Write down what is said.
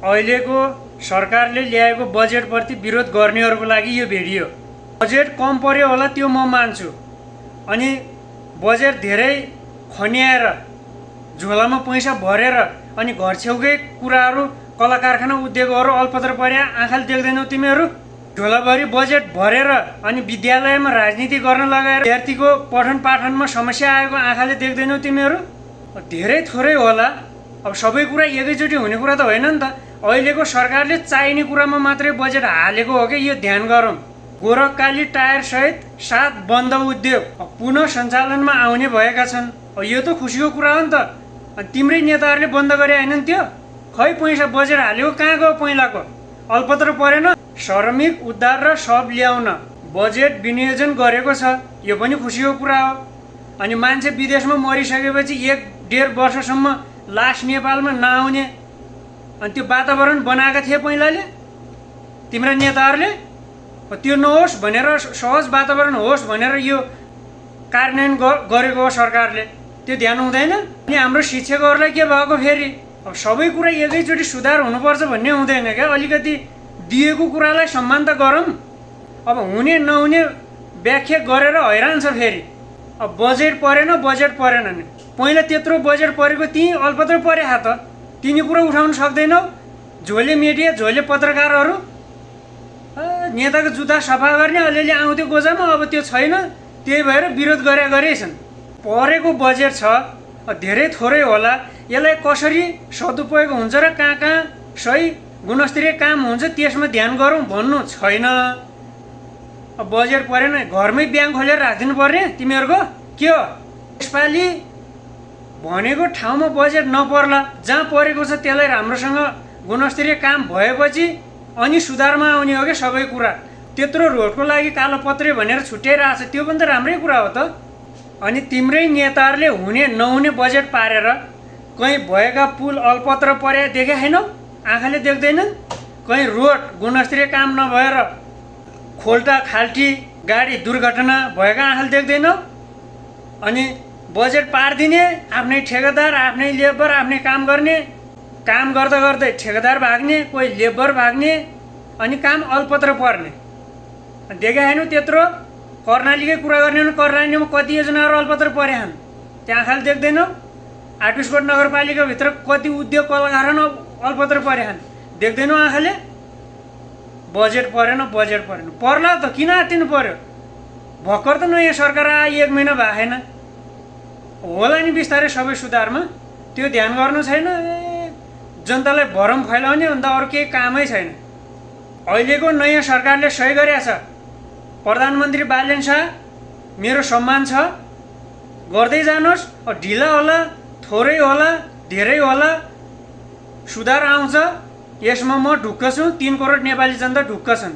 अहिलेको सरकारले ल्याएको बजेटप्रति विरोध गर्नेहरूको लागि यो भिडियो। बजेट कम पर्यो होला त्यो म मान्छु, अनि बजेट धेरै खन्याएर झोलामा पैसा भरेर अनि घर छेउकै कुराहरू कला कारखाना उद्योगहरू अल्पत्र पर्या आँखाले देख्दैनौ तिमीहरू? झोलाभरि बजेट भरेर अनि विद्यालयमा राजनीति गर्न लगाएर विद्यार्थीको पठन पाठनमा समस्या आएको आँखाले देख्दैनौ तिमीहरू? धेरै थोरै होला, अब सबै कुरा एकैचोटि हुने कुरा त होइन नि त। अहिलेको सरकारले चाहिने कुरामा मात्रै बजेट हालेको हो कि यो ध्यान गरौँ। गोरखकाली टायर सहित 7 बन्द उद्योग पुनः सञ्चालनमा आउने भएका छन्। यो त खुसीको कुरा हो नि त। अनि तिम्रै नेताहरूले बन्द गरे हैनन् त्यो? खै पैसा बजेट हालेको कहाँ गयो पहिलाको? अल्पत्र परेन? श्रमिक उद्धार र सब ल्याउन बजेट विनियोजन गरेको छ, यो पनि खुसीको कुरा हो। अनि मान्छे विदेशमा मरिसकेपछि 1.5 वर्षसम्म लास नेपालमा नआउने अनि त्यो वातावरण बनाएका थिए पहिलाले तिम्रा नेताहरूले। त्यो नहोस् भनेर, सहज वातावरण होस् भनेर यो कार्यान्वयन गरेको हो सरकारले। त्यो ध्यान हुँदैन? अनि हाम्रो शिक्षकहरूलाई के भएको फेरि? अब सबै कुरा एकैचोटि सुधार हुनुपर्छ भन्ने हुँदैन क्या। अलिकति दिएको कुरालाई सम्मान त गरौँ। अब हुने नहुने व्याख्या गरेर हैरान छ फेरि। अब बजेट परेन नि, पहिला त्यत्रो बजेट परेको ती अल्पत्र परे त तिमी कुरा उठाउन सक्दैनौ? झोले मिडिया, झोले पत्रकारहरू नेताको जुत्ता सफा गर्ने अलिअलि आउँथ्यो गोजामा, अब त्यो छैन। त्यही भएर विरोध गरेछन्। परेको बजेट छ, धेरै थोरै होला, यसलाई कसरी सदुपयोग हुन्छ र कहाँ कहाँ सही गुणस्तरीय काम हुन्छ त्यसमा ध्यान गरौँ भन्नु छैन। अब बजेट परेन, घरमै ब्याङ्क खोलेर राखिदिनु पर्ने तिमीहरूको के हो? यसपालि भनेको ठाउँमा बजेट नपर्ला, जहाँ परेको छ त्यसलाई राम्रोसँग गुणस्तरीय काम भएपछि अनि सुधारमा आउने हो क्या सबै कुरा। त्यत्रो रोडको लागि कालोपत्रे भनेर छुट्याइरहेको छ, त्यो पनि त राम्रै कुरा हो त। अनि तिम्रै नेताहरूले हुने नहुने बजेट पारेर कहीँ भएका पुल अल्पत्र पर्या देखे छैनौ? आँखाले देख्दैन? कहीँ रोड गुणस्तरीय काम नभएर खोल्टा खाल्टी गाडी दुर्घटना भएका आँखाले देख्दैनौ? अनि बजेट पारिदिने, आफ्नै ठेकेदार, आफ्नै लेबर, आफ्नै काम गर्ने, काम गर्दा गर्दै ठेकेदार भाग्ने, कोही लेबर भाग्ने, अनि काम अल्पत्र पर्ने। देखे छैनौ त्यत्रो? कर्णालीकै कुरा गर्ने हो भने कर्णालीमा कति योजनाहरू अल्पत्र परेछन्, त्यहाँ आँखाले देख्दैनौ? आर्टिस्कोट नगरपालिकाभित्र कति उद्योग कला कारखाना अल्पत्र परेछन्, देख्दैनौ आँखाले? बजेट परेन पर्ला त किन आत्तिनु पर्यो? भर्खर त नयाँ सरकार आयो, 1 महिना भएको छैन होला नि बिस्तारै सबै सुधारमा। त्यो ध्यान गर्नु छैन? जनतालाई भरम फैलाउने भन्दा अरू केही कामै छैन। अहिलेको नयाँ सरकारले सही गरेको छ। प्रधानमन्त्री बालेन शाह मेरो सम्मान छ, गर्दै जानुहोस्। ढिला होला, थोरै होला, धेरै होला, सुधार आउँछ, यसमा म ढुक्क छु। 3 करोड नेपाली जनता ढुक्क छन्।